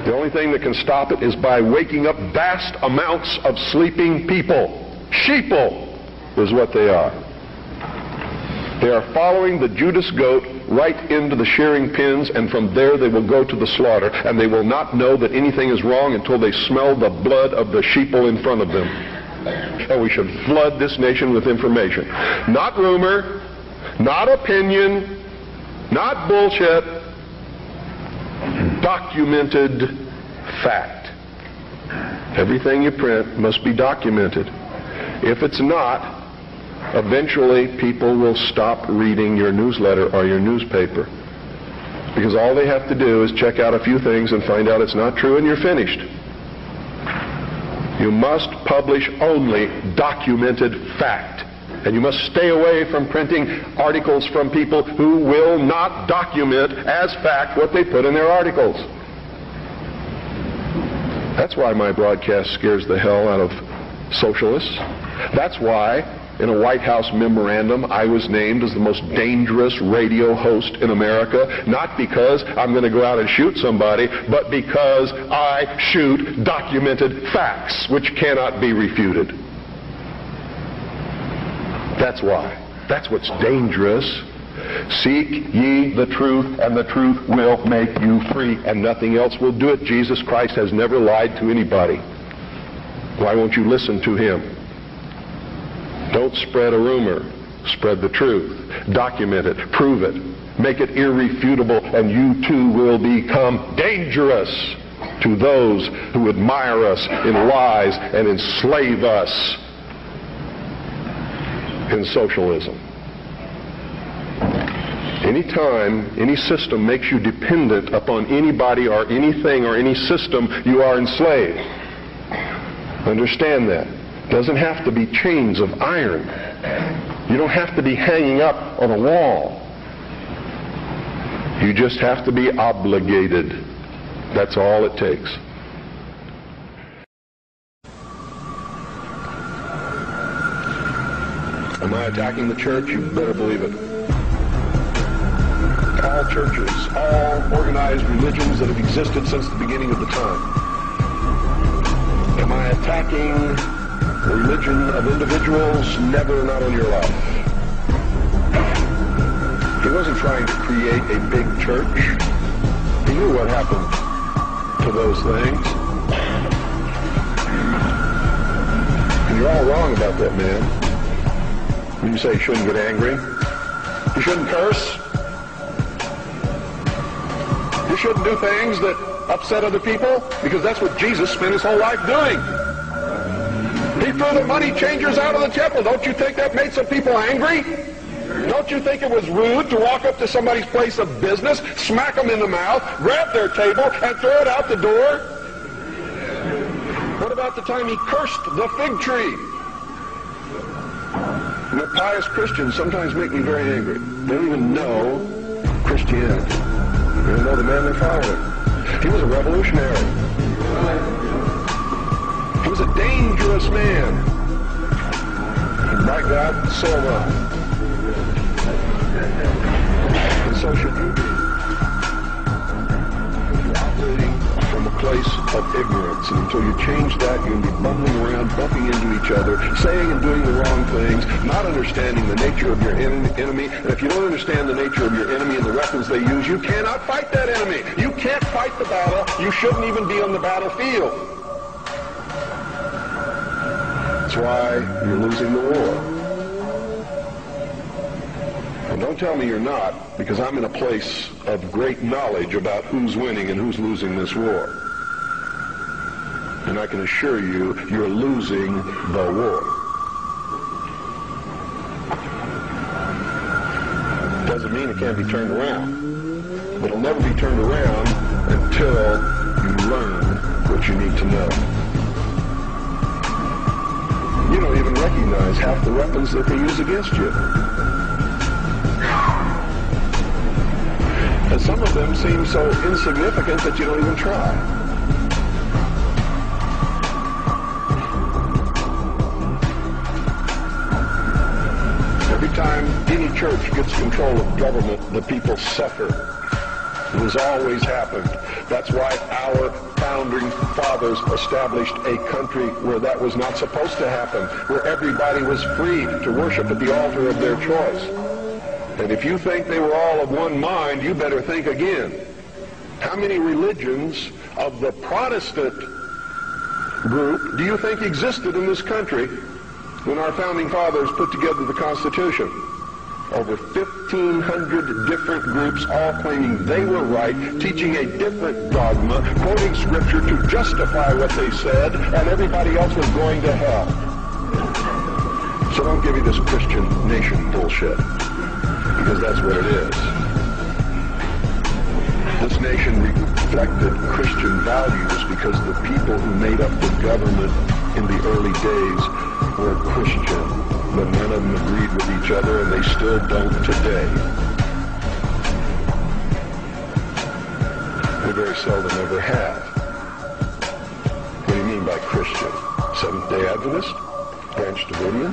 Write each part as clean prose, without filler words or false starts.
The only thing that can stop it is by waking up vast amounts of sleeping people. Sheeple is what they are. They are following the Judas goat right into the shearing pins, and from there they will go to the slaughter, and they will not know that anything is wrong until they smell the blood of the sheeple in front of them. And we should flood this nation with information. Not rumor, not opinion, not bullshit, documented fact. Everything you print must be documented. If it's not, eventually people will stop reading your newsletter or your newspaper, because all they have to do is check out a few things and find out it's not true, and you're finished. You must publish only documented fact, and you must stay away from printing articles from people who will not document as fact what they put in their articles. That's why my broadcast scares the hell out of socialists. That's why in a White House memorandum I was named as the most dangerous radio host in America, not because I'm going to go out and shoot somebody, but because I shoot documented facts which cannot be refuted. That's why. That's what's dangerous. Seek ye the truth, and the truth will make you free, and nothing else will do it. Jesus Christ has never lied to anybody. Why won't you listen to him? Don't spread a rumor. Spread the truth. Document it. Prove it. Make it irrefutable, and you too will become dangerous to those who admire us in lies and enslave us in socialism. Anytime any system makes you dependent upon anybody or anything or any system, you are enslaved. Understand that. Doesn't have to be chains of iron. You don't have to be hanging up on a wall. You just have to be obligated. That's all it takes. Am I attacking the church? You better believe it. All churches, all organized religions that have existed since the beginning of the time. Am I attacking the religion of individuals? Never, not on your life. He wasn't trying to create a big church. He knew what happened to those things. And you're all wrong about that, man. When you say you shouldn't get angry, you shouldn't curse, you shouldn't do things that upset other people, because that's what Jesus spent his whole life doing. He threw the money changers out of the temple. Don't you think that made some people angry? Don't you think it was rude to walk up to somebody's place of business, smack them in the mouth, grab their table, and throw it out the door? What about the time he cursed the fig tree? You know, pious Christians sometimes make me very angry. They don't even know Christianity. They don't know the man they're following. He was a revolutionary. He was a dangerous man. And by God, so am I. And so should you be. You're operating from a place of ignorance, and until you change that, you're going to be bumbling around, bumping into each other, saying and doing the wrong things, not understanding the nature of your enemy. And if you don't understand the nature of your enemy and the weapons they use, you cannot fight that enemy. You can't fight the battle. You shouldn't even be on the battlefield. That's why you're losing the war. And don't tell me you're not, because I'm in a place of great knowledge about who's winning and who's losing this war. And I can assure you, you're losing the war. Doesn't mean it can't be turned around. But it'll never be turned around until you learn what you need to know. You don't even recognize half the weapons that they use against you. And some of them seem so insignificant that you don't even try. Every time any church gets control of government, the people suffer. has always happened. That's why our founding fathers established a country where that was not supposed to happen, where everybody was free to worship at the altar of their choice. And if you think they were all of one mind, you better think again. How many religions of the Protestant group do you think existed in this country when our founding fathers put together the Constitution? Over 1,500 different groups, all claiming they were right, teaching a different dogma, quoting Scripture to justify what they said, and everybody else was going to hell. So don't give me this Christian nation bullshit, because that's what it is. This nation reflected Christian values because the people who made up the government in the early days were Christian. But none of them agreed with each other, and they still don't today. They very seldom ever have. What do you mean by Christian? Seventh-day Adventist? Branch Davidian?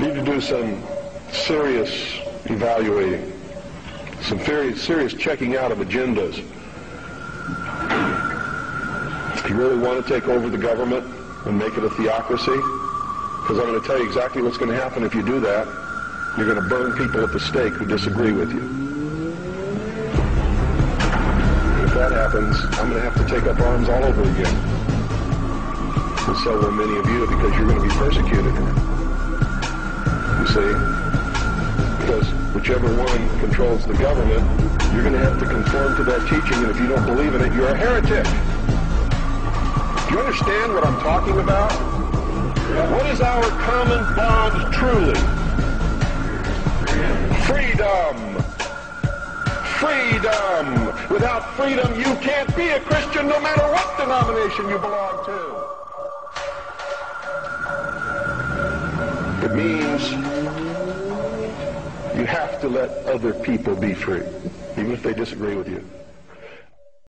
Need to do some serious evaluating, some very serious checking out of agendas. If you really want to take over the government and make it a theocracy, because I'm going to tell you exactly what's going to happen if you do that. You're going to burn people at the stake who disagree with you. And if that happens, I'm going to have to take up arms all over again. And so will many of you, because you're going to be persecuted. You see? Because whichever one controls the government, you're going to have to conform to that teaching, and if you don't believe in it, you're a heretic. Do you understand what I'm talking about? What is our common bond truly? Freedom. Freedom. Without freedom, you can't be a Christian no matter what denomination you belong to. It means you have to let other people be free, even if they disagree with you.